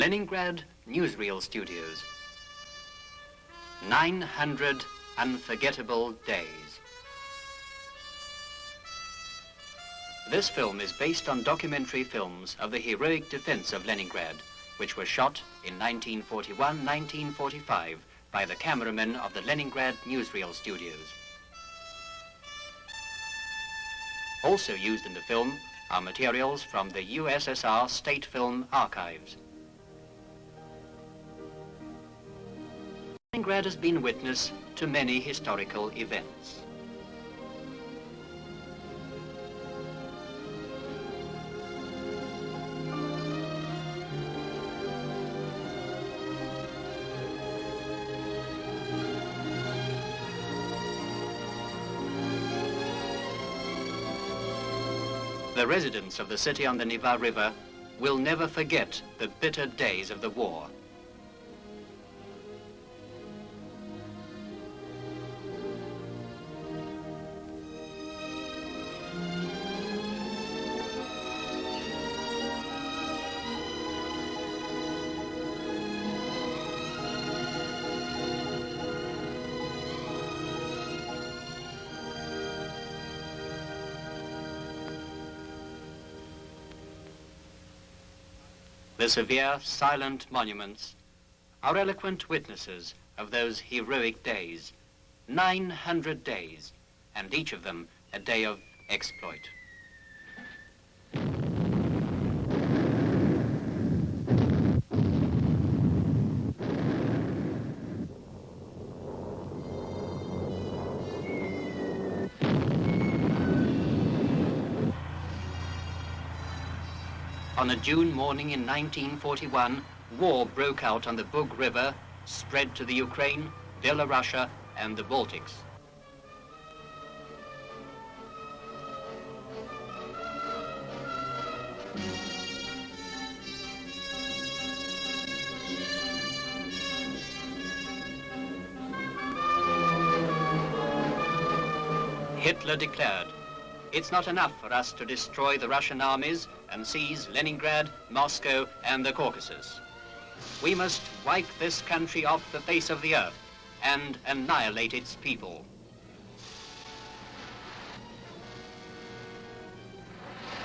Leningrad Newsreel Studios. 900 unforgettable days. This film is based on documentary films of the heroic defense of Leningrad, which were shot in 1941-1945 by the cameramen of the Leningrad Newsreel Studios. Also used in the film are materials from the USSR State Film Archives. Leningrad has been witness to many historical events. The residents of the city on the Neva River will never forget the bitter days of the war. The severe, silent monuments are eloquent witnesses of those heroic days, 900 days, and each of them a day of exploit. On a June morning in 1941, war broke out on the Bug River, spread to the Ukraine, Belarus, and the Baltics. Hitler declared, "It's not enough for us to destroy the Russian armies and seize Leningrad, Moscow, and the Caucasus. We must wipe this country off the face of the earth and annihilate its people."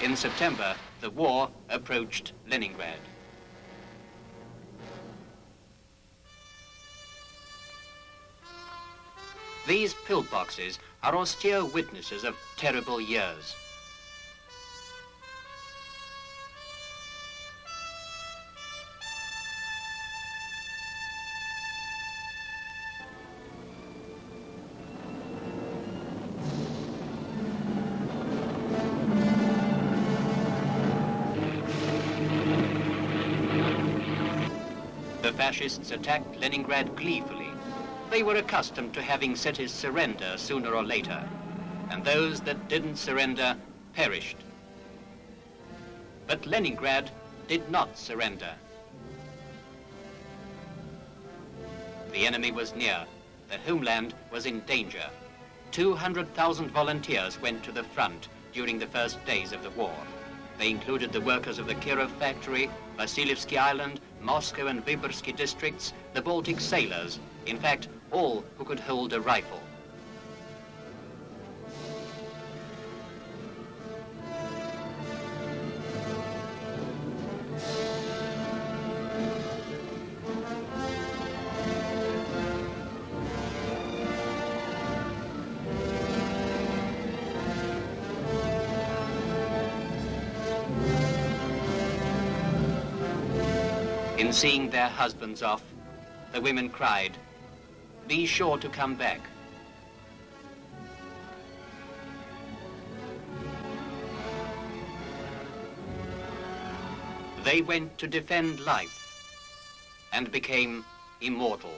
In September, the war approached Leningrad. These pillboxes are austere witnesses of terrible years. The fascists attacked Leningrad gleefully. They were accustomed to having cities surrender sooner or later, and those that didn't surrender perished. But Leningrad did not surrender. The enemy was near. The homeland was in danger. 200,000 volunteers went to the front during the first days of the war. They included the workers of the Kirov factory, Vasilievsky Island, Moscow and Vyborgsky districts, the Baltic sailors, in fact, all who could hold a rifle. In seeing their husbands off, the women cried, "Be sure to come back." They went to defend life and became immortal.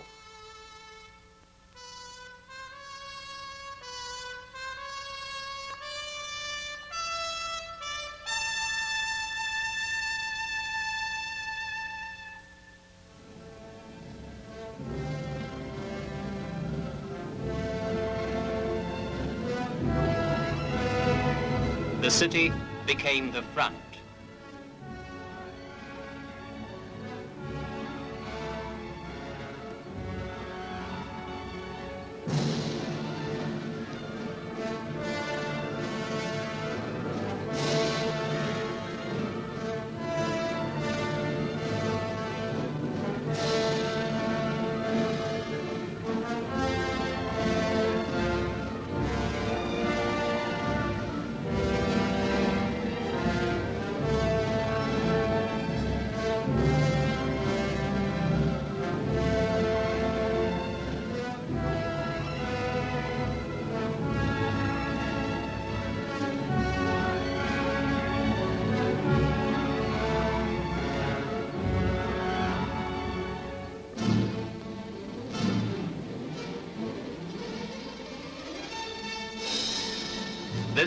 The city became the front.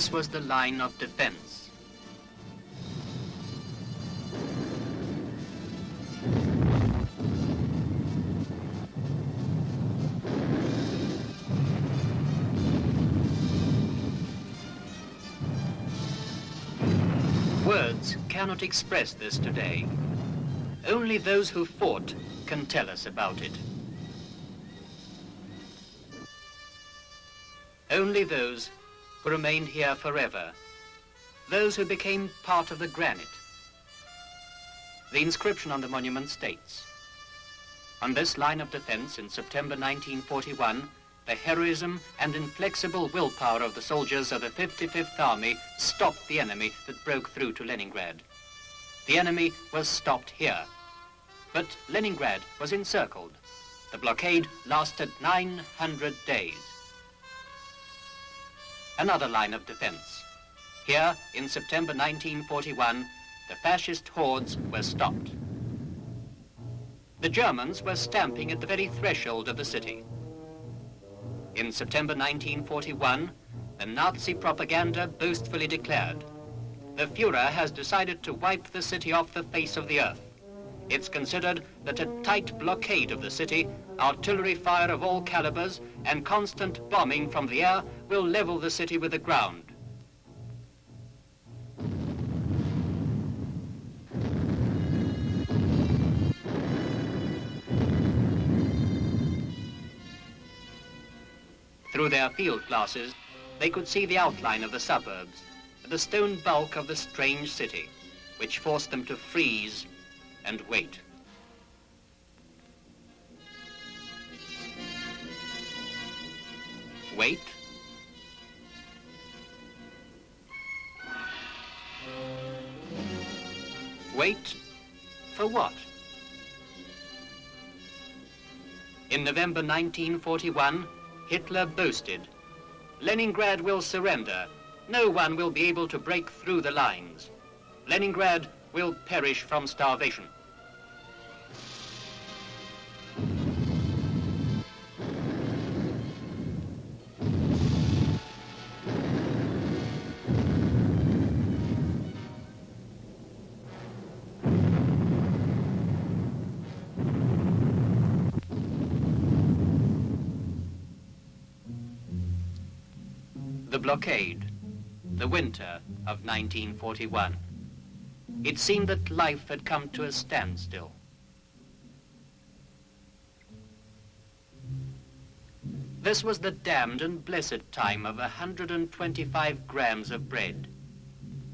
This was the line of defense. Words cannot express this today. Only those who fought can tell us about it. Only those who remained here forever, those who became part of the granite. The inscription on the monument states, on this line of defense in September 1941, the heroism and inflexible willpower of the soldiers of the 55th Army stopped the enemy that broke through to Leningrad. The enemy was stopped here, but Leningrad was encircled. The blockade lasted 900 days. Another line of defense. Here, in September 1941, the fascist hordes were stopped. The Germans were stamping at the very threshold of the city. In September 1941, the Nazi propaganda boastfully declared, the Führer has decided to wipe the city off the face of the earth. It's considered that a tight blockade of the city, artillery fire of all calibers, and constant bombing from the air will level the city with the ground. Through their field glasses, they could see the outline of the suburbs, the stone bulk of the strange city, which forced them to freeze and wait. Wait. Wait for what? In November 1941, Hitler boasted, Leningrad will surrender. No one will be able to break through the lines. Leningrad will perish from starvation. The blockade, the winter of 1941. It seemed that life had come to a standstill. This was the damned and blessed time of 125 grams of bread.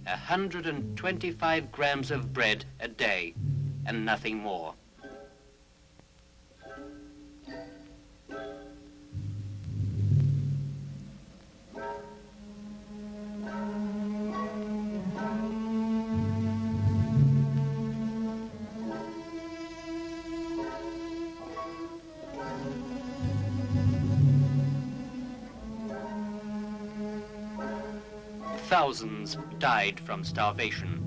125 grams of bread a day, and nothing more. Thousands died from starvation.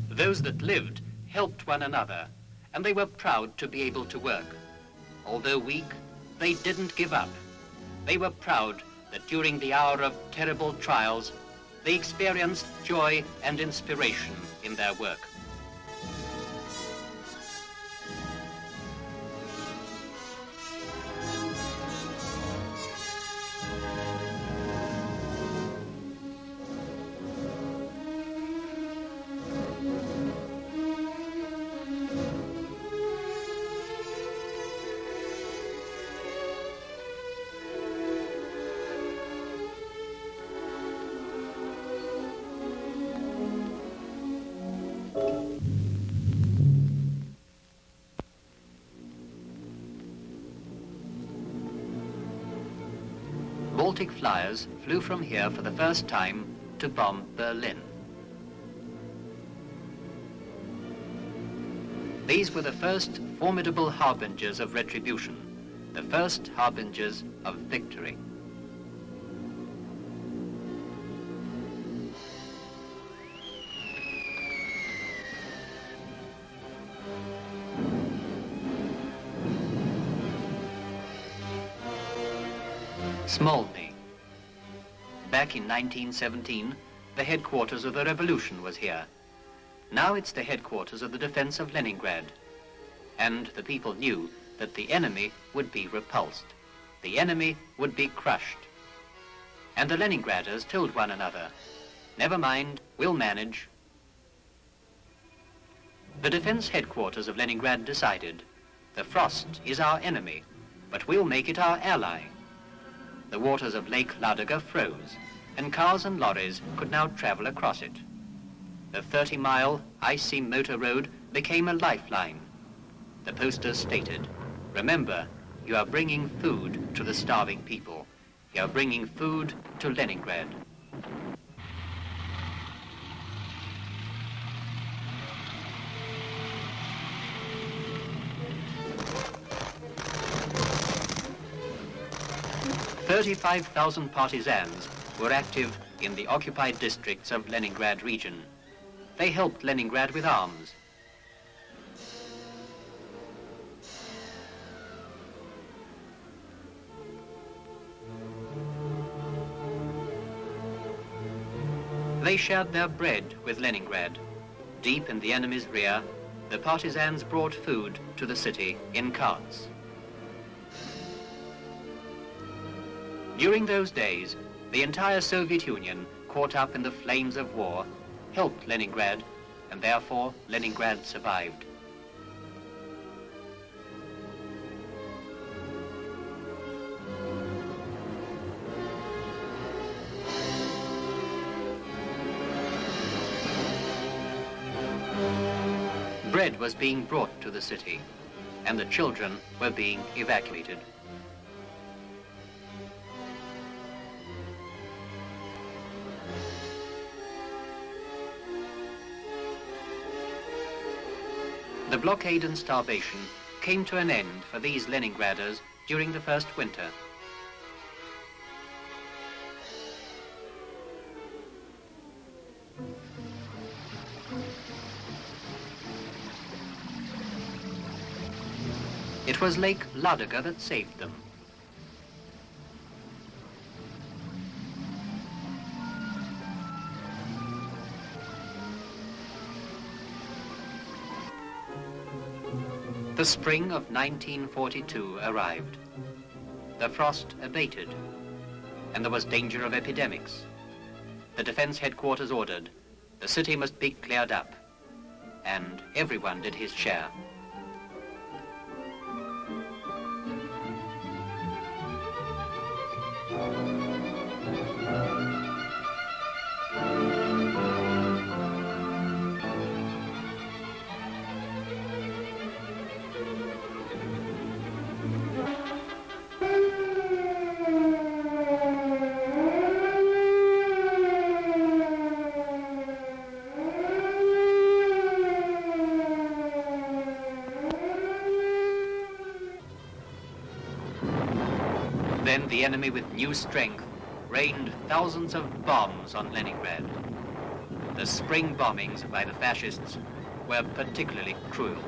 Those that lived helped one another, and they were proud to be able to work. Although weak, they didn't give up. They were proud that during the hour of terrible trials, they experienced joy and inspiration in their work. Baltic flyers flew from here for the first time to bomb Berlin. These were the first formidable harbingers of retribution, the first harbingers of victory. Smolny. Back in 1917, the headquarters of the revolution was here. Now it's the headquarters of the defense of Leningrad. And the people knew that the enemy would be repulsed. The enemy would be crushed. And the Leningraders told one another, never mind, we'll manage. The defense headquarters of Leningrad decided, the frost is our enemy, but we'll make it our ally. The waters of Lake Ladoga froze, and cars and lorries could now travel across it. The 30-mile icy motor road became a lifeline. The posters stated, remember, you are bringing food to the starving people. You are bringing food to Leningrad. "35,000 partisans were active in the occupied districts of Leningrad region. They helped Leningrad with arms. They shared their bread with Leningrad. Deep in the enemy's rear, the partisans brought food to the city in carts. During those days, the entire Soviet Union, caught up in the flames of war, helped Leningrad, and therefore Leningrad survived. Bread was being brought to the city, and the children were being evacuated. The blockade and starvation came to an end for these Leningraders during the first winter. It was Lake Ladoga that saved them. The spring of 1942 arrived. The frost abated, and there was danger of epidemics. The defense headquarters ordered, the city must be cleared up, and everyone did his share. Then the enemy with new strength rained thousands of bombs on Leningrad. The spring bombings by the fascists were particularly cruel.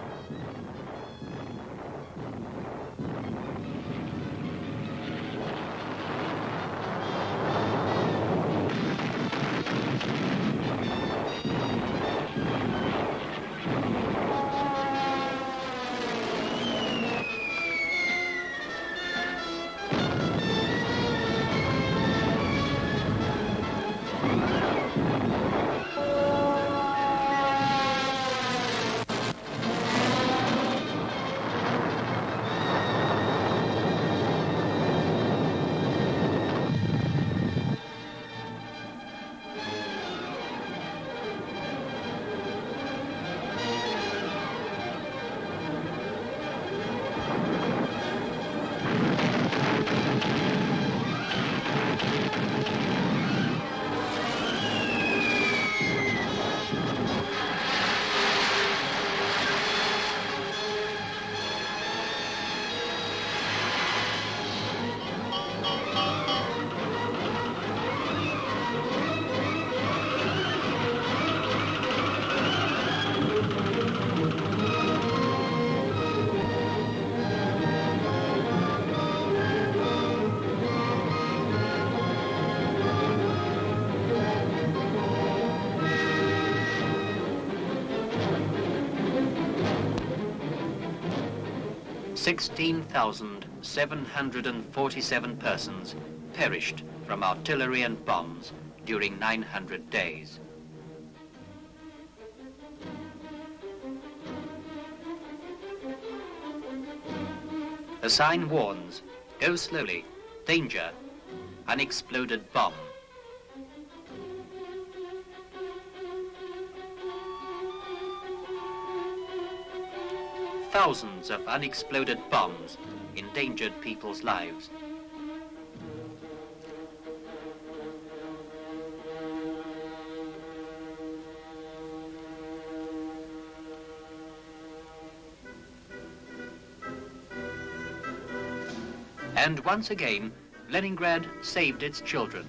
16,747 persons perished from artillery and bombs during 900 days. The sign warns, go slowly, danger, unexploded bomb. Thousands of unexploded bombs endangered people's lives. And once again, Leningrad saved its children.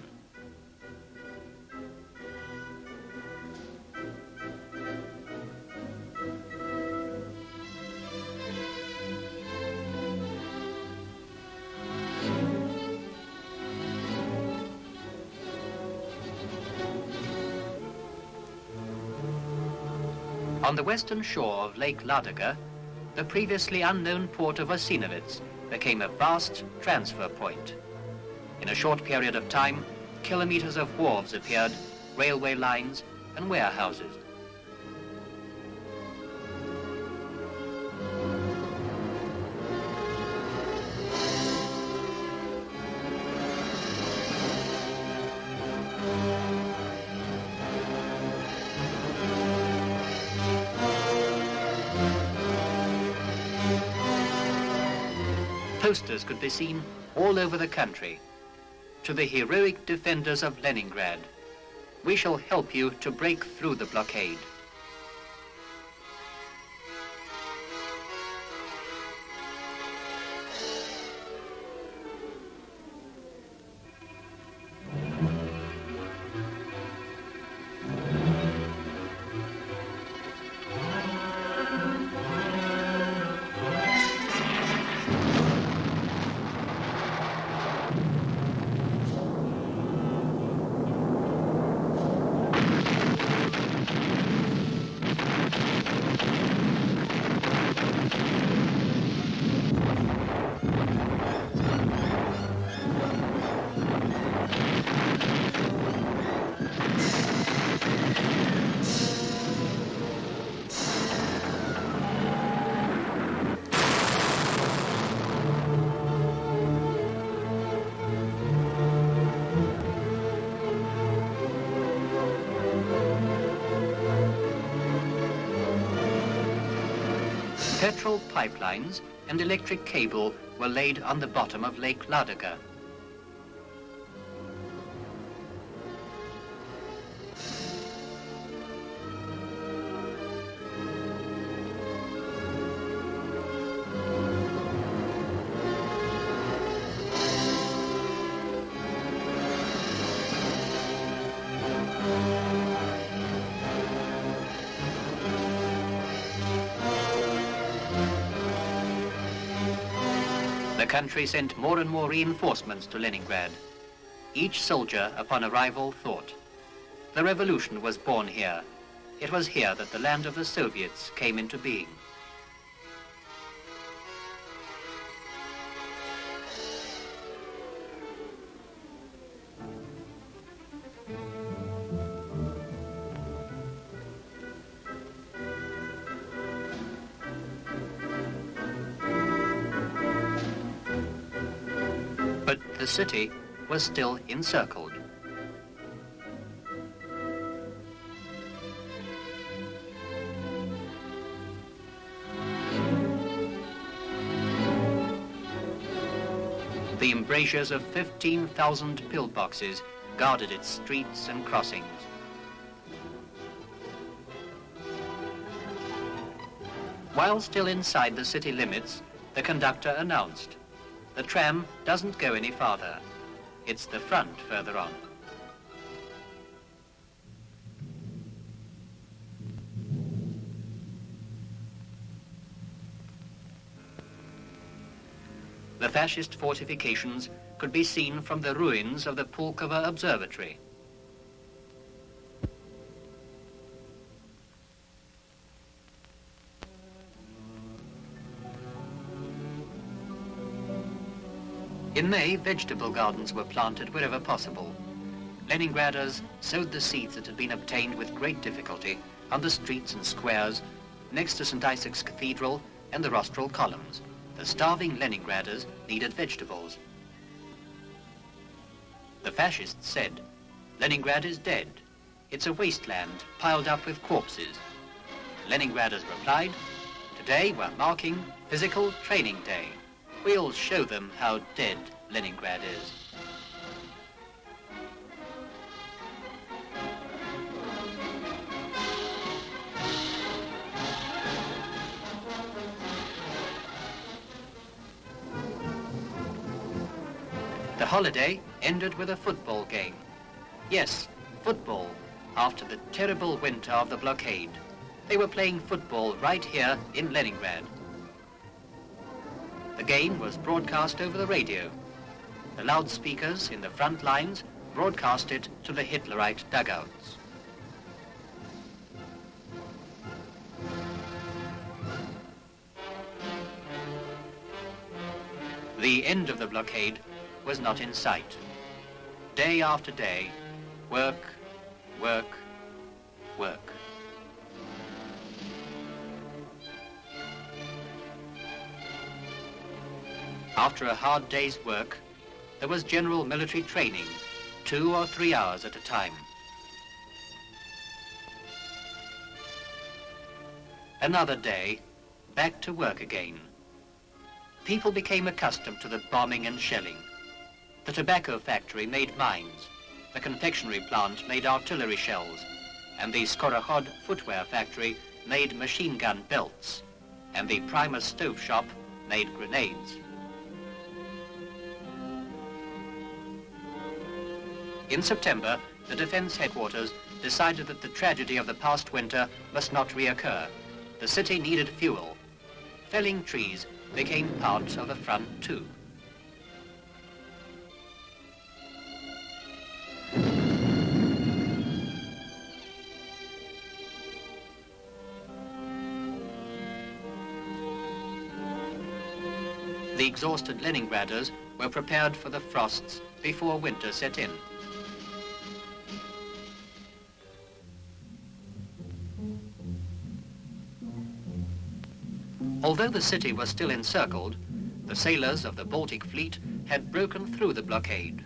On the western shore of Lake Ladoga, the previously unknown port of Osinovets became a vast transfer point. In a short period of time, kilometers of wharves appeared, railway lines and warehouses. Posters could be seen all over the country. To the heroic defenders of Leningrad, we shall help you to break through the blockade. Petrol pipelines and electric cable were laid on the bottom of Lake Ladoga. The country sent more and more reinforcements to Leningrad. Each soldier, upon arrival, thought, the revolution was born here. It was here that the land of the Soviets came into being. But the city was still encircled. The embrasures of 15,000 pillboxes guarded its streets and crossings. While still inside the city limits, the conductor announced, the tram doesn't go any farther. It's the front further on. The fascist fortifications could be seen from the ruins of the Pulkovo Observatory. In May, vegetable gardens were planted wherever possible. Leningraders sowed the seeds that had been obtained with great difficulty on the streets and squares next to St. Isaac's Cathedral and the rostral columns. The starving Leningraders needed vegetables. The fascists said, "Leningrad is dead. It's a wasteland piled up with corpses." Leningraders replied, "Today we're marking Physical Training Day. We'll show them how dead Leningrad is." The holiday ended with a football game. Yes, football, after the terrible winter of the blockade. They were playing football right here in Leningrad. The game was broadcast over the radio. The loudspeakers in the front lines broadcast it to the Hitlerite dugouts. The end of the blockade was not in sight. Day after day, work, work, work. After a hard day's work, there was general military training, 2 or 3 hours at a time. Another day, back to work again. People became accustomed to the bombing and shelling. The tobacco factory made mines, the confectionery plant made artillery shells, and the Skorokhod footwear factory made machine gun belts, and the Primus stove shop made grenades. In September, the defense headquarters decided that the tragedy of the past winter must not reoccur. The city needed fuel. Felling trees became part of the front too. The exhausted Leningraders were prepared for the frosts before winter set in. Although the city was still encircled, the sailors of the Baltic Fleet had broken through the blockade.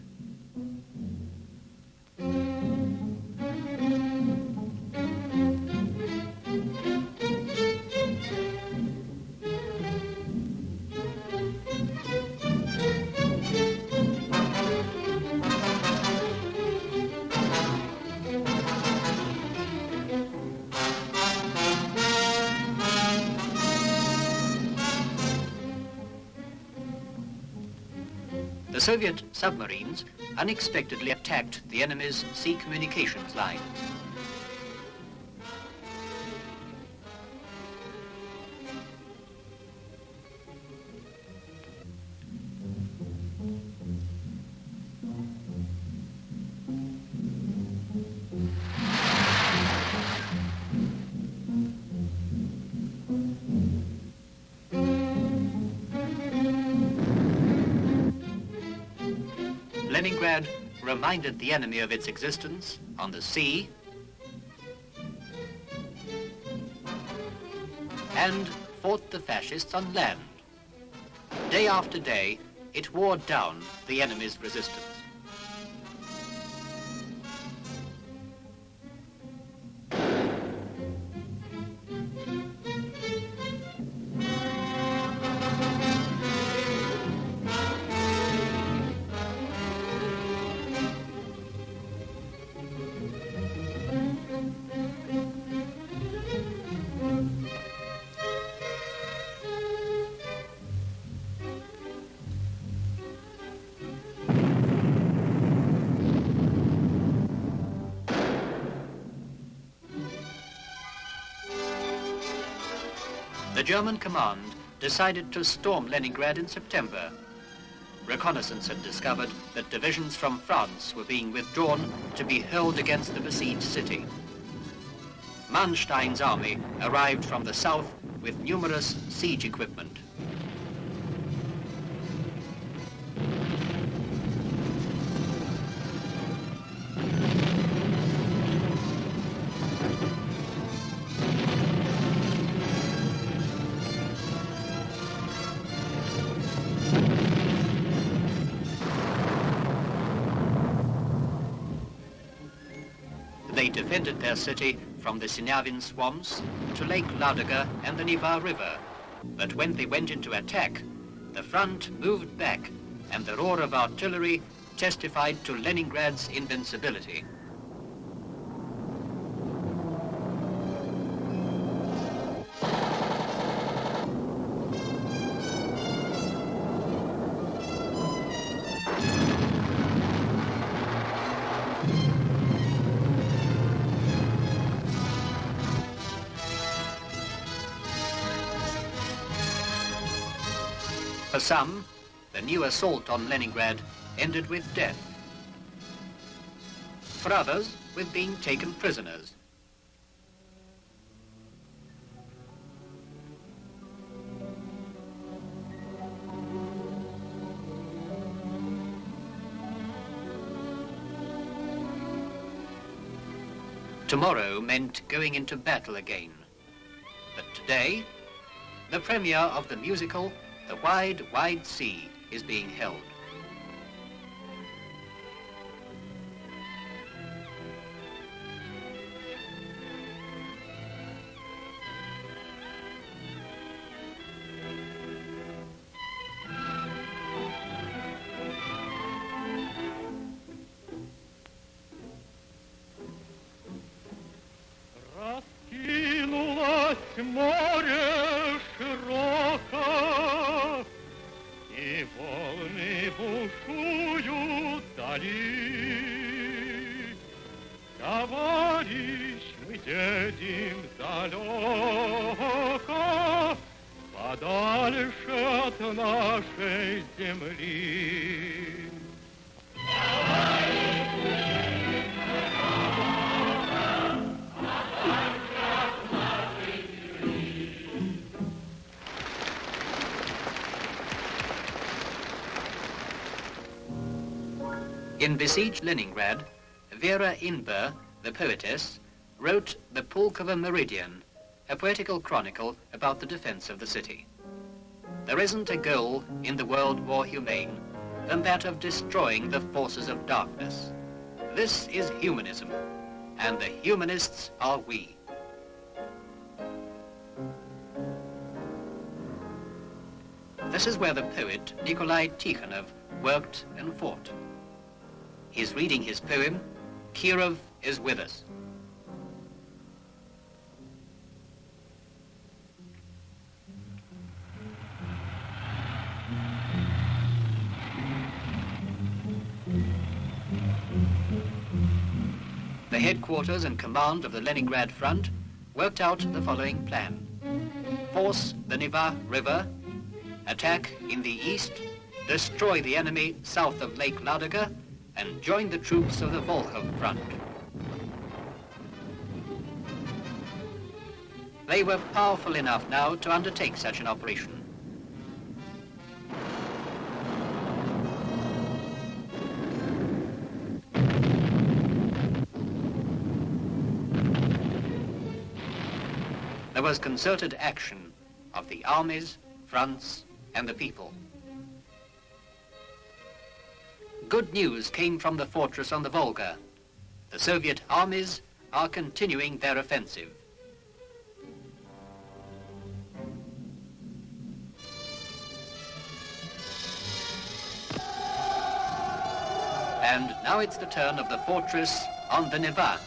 The Soviet submarines unexpectedly attacked the enemy's sea communications lines. Leningrad reminded the enemy of its existence on the sea and fought the fascists on land. Day after day, it wore down the enemy's resistance. The German command decided to storm Leningrad in September. Reconnaissance had discovered that divisions from France were being withdrawn to be hurled against the besieged city. Manstein's army arrived from the south with numerous siege equipment. They defended their city from the Sinyavin swamps to Lake Ladoga and the Neva River. But when they went into attack, the front moved back, and the roar of artillery testified to Leningrad's invincibility. For some, the new assault on Leningrad ended with death. For others, with being taken prisoners. Tomorrow meant going into battle again. But today, the premiere of the musical The Wide, Wide Sea is being held. Раскинулось море широко, и волны бушуют вдали. Товарищ, мы едем далеко, подальше от нашей земли. In besieged Leningrad, Vera Inber, the poetess, wrote The Pulkovo Meridian, a poetical chronicle about the defense of the city. There isn't a goal in the world more humane than that of destroying the forces of darkness. This is humanism, and the humanists are we. This is where the poet Nikolai Tikhonov worked and fought. He's reading his poem, Kirov is with us. The headquarters and command of the Leningrad front worked out the following plan. Force the Neva River, attack in the east, destroy the enemy south of Lake Ladoga, and join the troops of the Volkhov front. They were powerful enough now to undertake such an operation. There was concerted action of the armies, fronts, and the people. Good news came from the fortress on the Volga. The Soviet armies are continuing their offensive. And now it's the turn of the fortress on the Neva.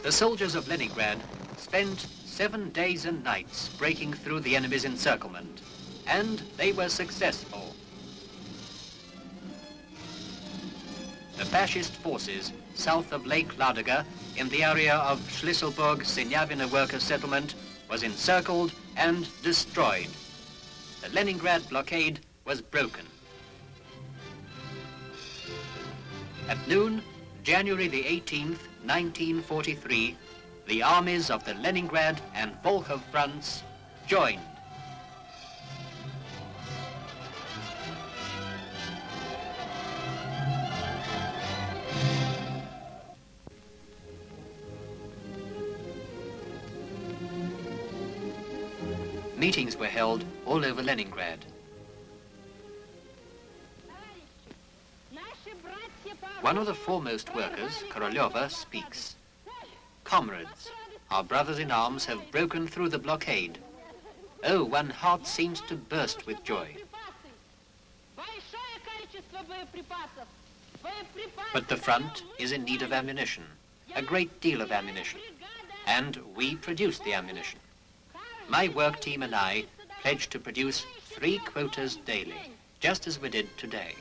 The soldiers of Leningrad spent 7 days and nights breaking through the enemy's encirclement, and they were successful. The fascist forces south of Lake Ladoga in the area of Schlisselburg-Sinyavina workers' settlement was encircled and destroyed. The Leningrad blockade was broken. At noon, January the 18th, 1943, the armies of the Leningrad and Volkhov fronts joined. Meetings were held all over Leningrad. One of the foremost workers, Korolyova, speaks. Comrades, our brothers in arms have broken through the blockade. Oh, one heart seems to burst with joy. But the front is in need of ammunition, a great deal of ammunition, and we produce the ammunition. My work team and I pledged to produce 3 quotas daily, just as we did today.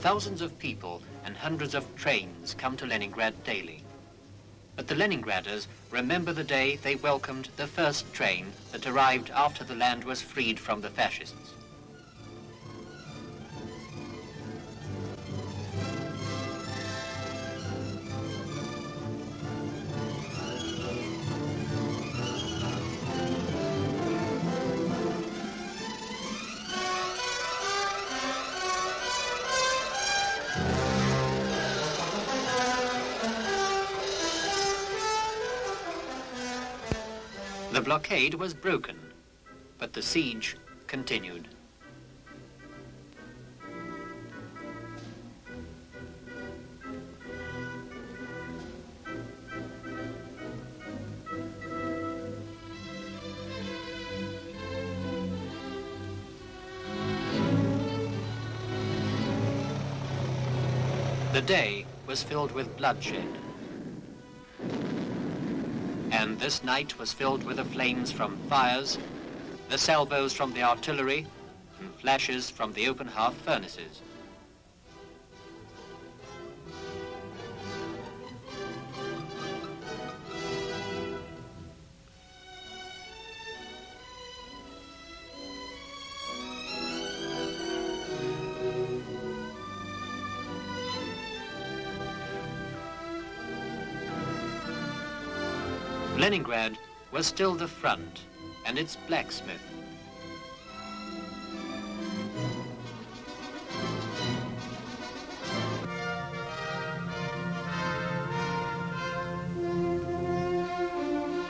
Thousands of people and hundreds of trains come to Leningrad daily. But the Leningraders remember the day they welcomed the first train that arrived after the land was freed from the fascists. The blockade was broken, but the siege continued. The day was filled with bloodshed. And this night was filled with the flames from fires, the salvos from the artillery, and flashes from the open hearth furnaces. Leningrad was still the front and its blacksmith.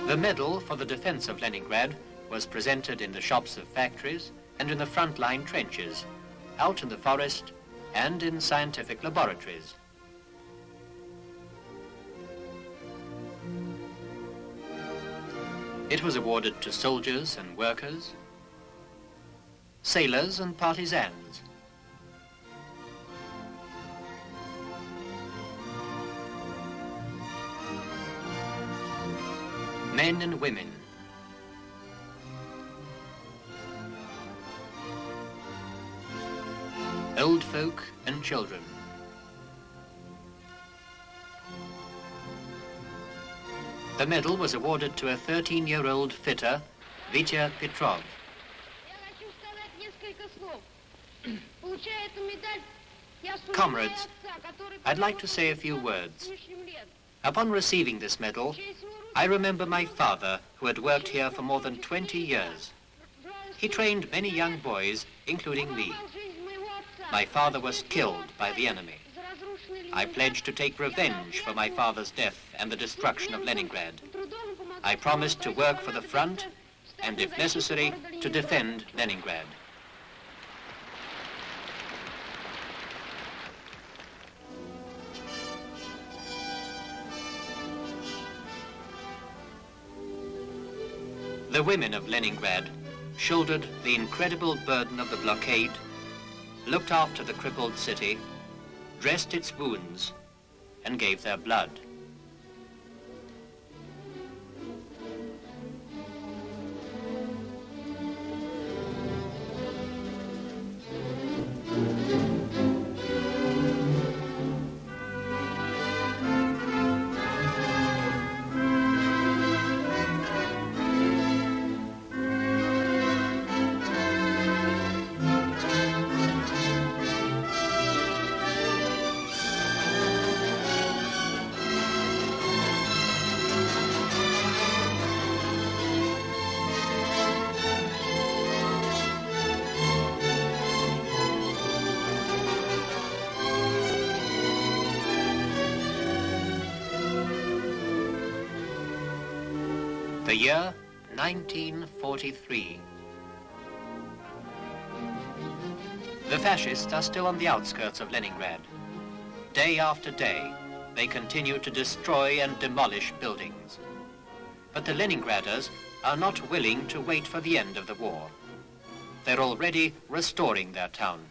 The medal for the defense of Leningrad was presented in the shops of factories and in the front-line trenches, out in the forest and in scientific laboratories. It was awarded to soldiers and workers, sailors and partisans. Men and women. Old folk and children. The medal was awarded to a 13-year-old fitter, Vitya Petrov. Comrades, I'd like to say a few words. Upon receiving this medal, I remember my father, who had worked here for more than 20 years. He trained many young boys, including me. My father was killed by the enemy. I pledged to take revenge for my father's death and the destruction of Leningrad. I promised to work for the front and, if necessary, to defend Leningrad. The women of Leningrad shouldered the incredible burden of the blockade, looked after the crippled city, dressed its wounds, and gave their blood. The year 1943. The fascists are still on the outskirts of Leningrad. Day after day, they continue to destroy and demolish buildings. But the Leningraders are not willing to wait for the end of the war. They're already restoring their town.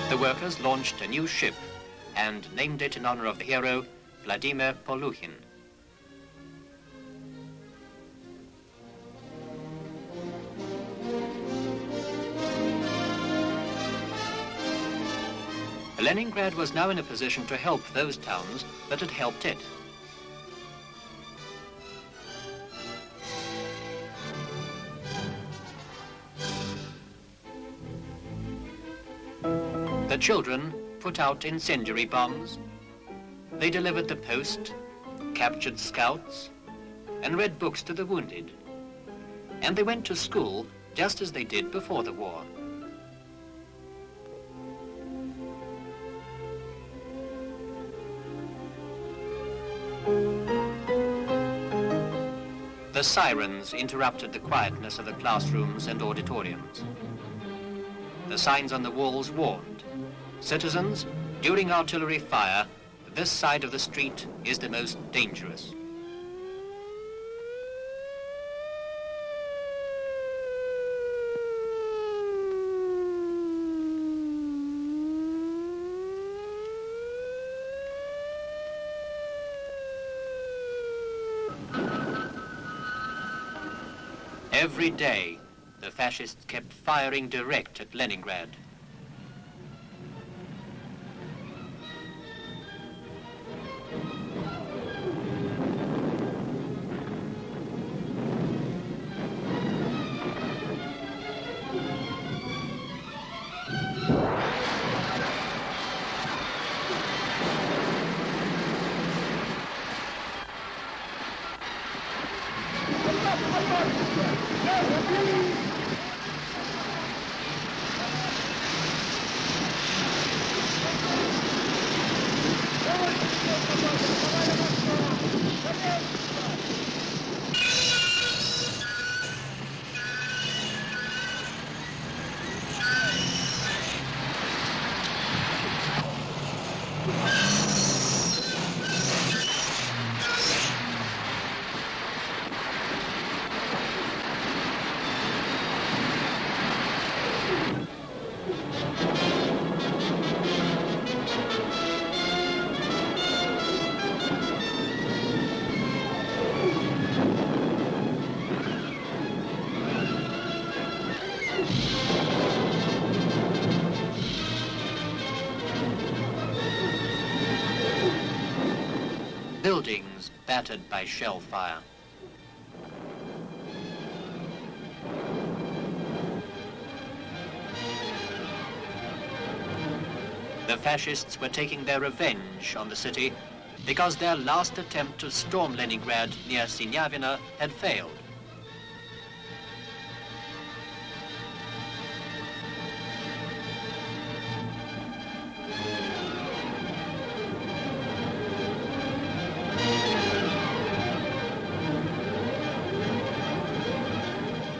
The workers launched a new ship and named it in honor of the hero Vladimir Poluhin. Leningrad was now in a position to help those towns that had helped it. The children put out incendiary bombs. They delivered the post, captured scouts, and read books to the wounded. And they went to school just as they did before the war. The sirens interrupted the quietness of the classrooms and auditoriums. The signs on the walls warned. Citizens, during artillery fire, this side of the street is the most dangerous. Every day, the fascists kept firing direct at Leningrad. Buildings battered by shell fire. The fascists were taking their revenge on the city because their last attempt to storm Leningrad near Sinyavina had failed.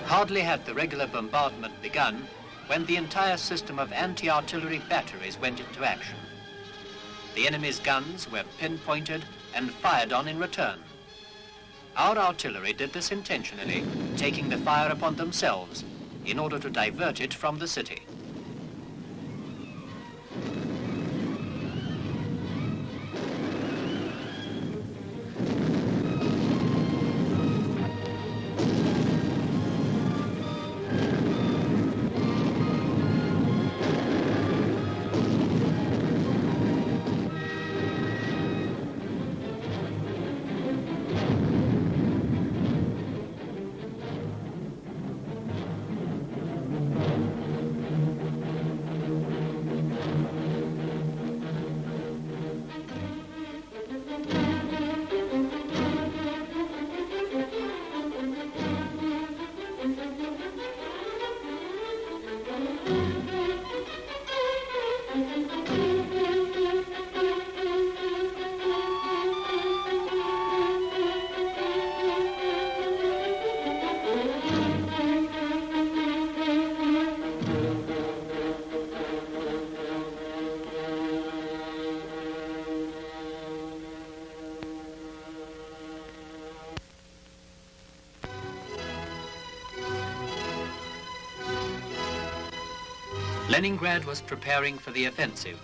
Hardly had the regular bombardment begun when the entire system of anti-artillery batteries went into action. The enemy's guns were pinpointed and fired on in return. Our artillery did this intentionally, taking the fire upon themselves in order to divert it from the city. Leningrad was preparing for the offensive.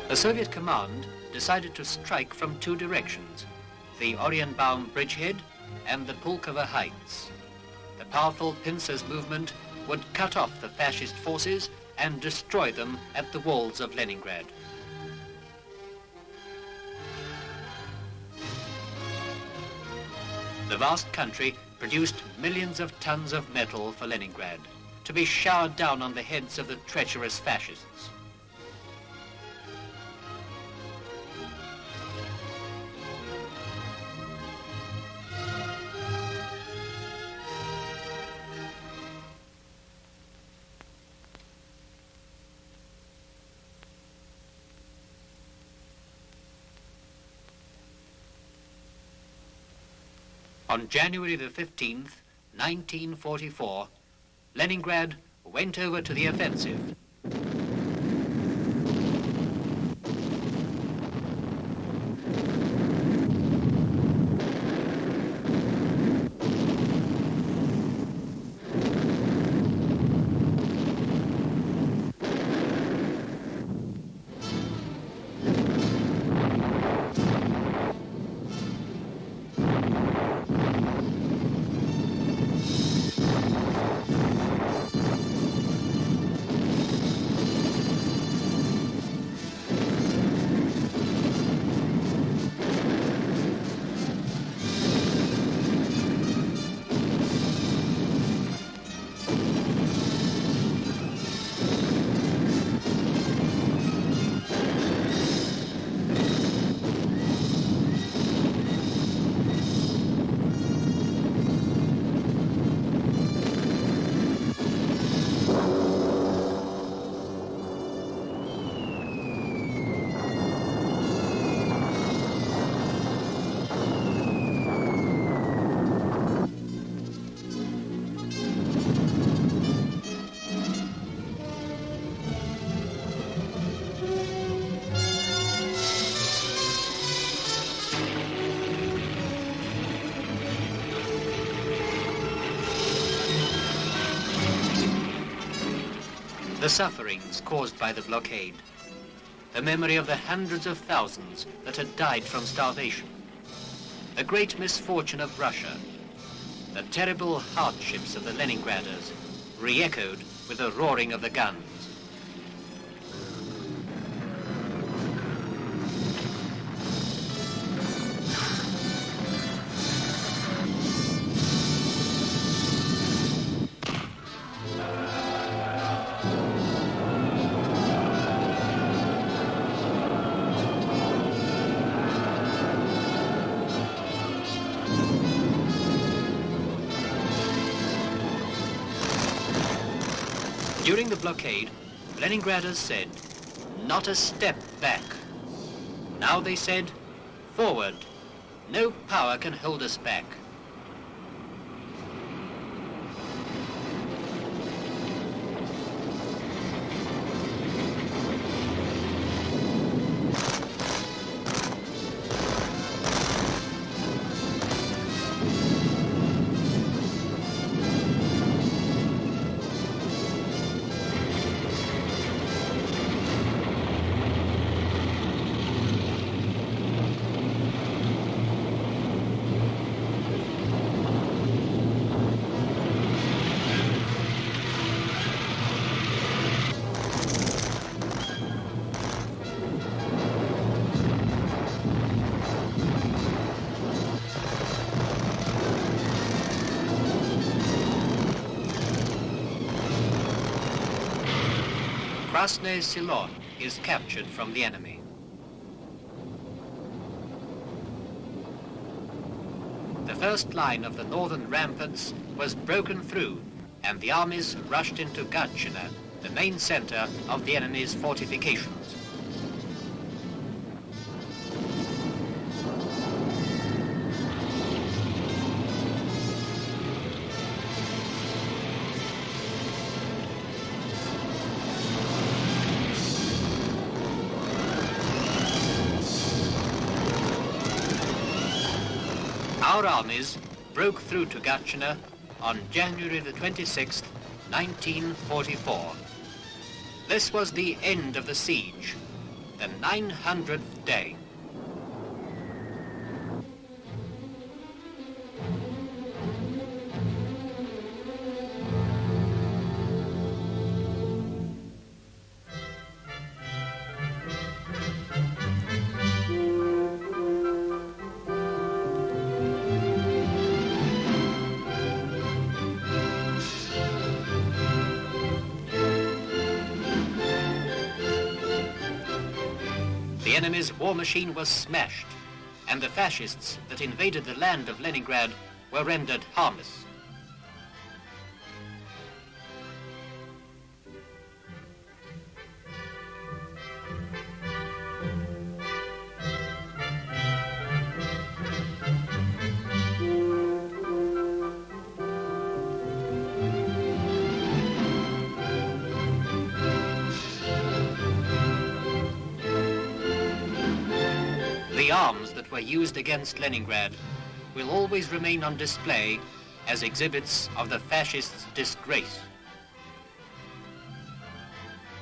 The Soviet command decided to strike from two directions, the Orienbaum bridgehead and the Pulkovo heights. The powerful pincers movement would cut off the fascist forces and destroy them at the walls of Leningrad. The vast country produced millions of tons of metal for Leningrad, to be showered down on the heads of the treacherous fascists. On January the 15th, 1944, Leningrad went over to the offensive. The sufferings caused by the blockade, the memory of the hundreds of thousands that had died from starvation, the great misfortune of Russia, the terrible hardships of the Leningraders re-echoed with the roaring of the guns. During the blockade, Leningraders said, "Not a step back." Now they said, "Forward. No power can hold us back." Krasное Selo is captured from the enemy. The first line of the northern ramparts was broken through, and the armies rushed into Gatchina, the main center of the enemy's fortifications. our armies broke through to Gatchina on January the 26th, 1944. This was the end of the siege, the 900th day. The enemy's war machine was smashed, and the fascists that invaded the land of Leningrad were rendered harmless. The arms that were used against Leningrad will always remain on display as exhibits of the fascists' disgrace.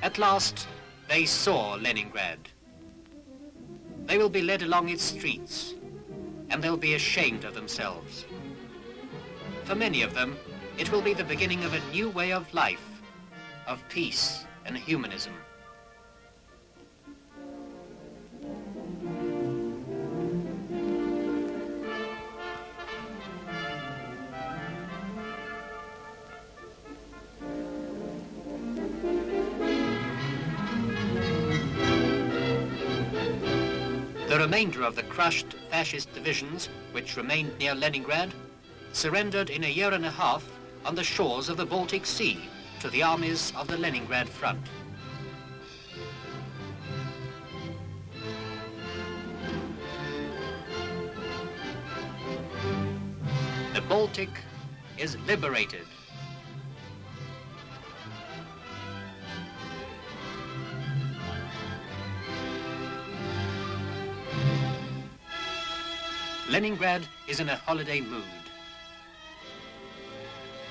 At last, they saw Leningrad. They will be led along its streets, and they'll be ashamed of themselves. For many of them, it will be the beginning of a new way of life, of peace and humanism. The remainder of the crushed fascist divisions, which remained near Leningrad, surrendered in a year and a half on the shores of the Baltic Sea to the armies of the Leningrad front. The Baltic is liberated. Leningrad is in a holiday mood.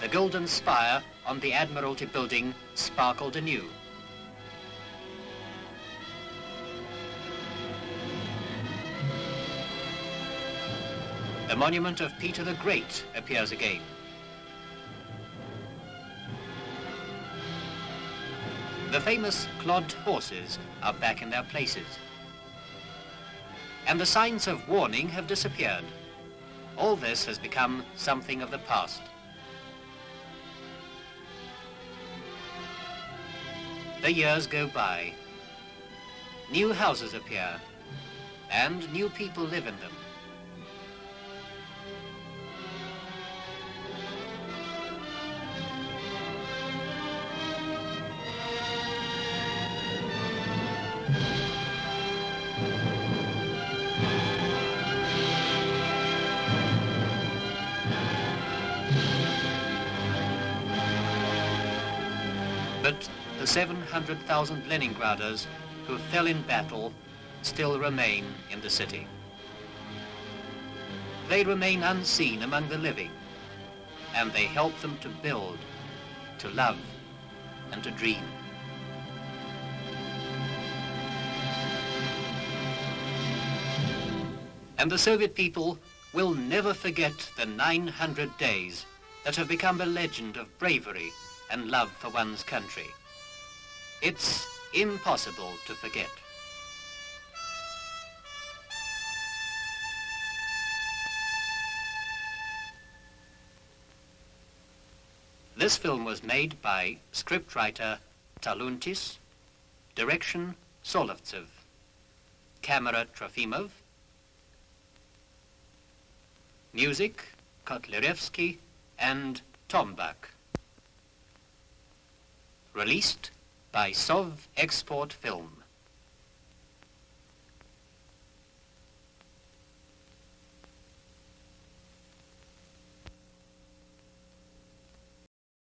The golden spire on the Admiralty building sparkled anew. The monument of Peter the Great appears again. The famous clogged horses are back in their places. And the signs of warning have disappeared. All this has become something of the past. The years go by. New houses appear, and new people live in them. But the 700,000 Leningraders who fell in battle still remain in the city. They remain unseen among the living, and they help them to build, to love, and to dream. And the Soviet people will never forget the 900 days that have become a legend of bravery and love for one's country. It's impossible to forget. This film was made by scriptwriter Taluntis, direction Solovtsev, camera Trofimov, music Kotlerevsky and Tombak. Released by Sov Export Film.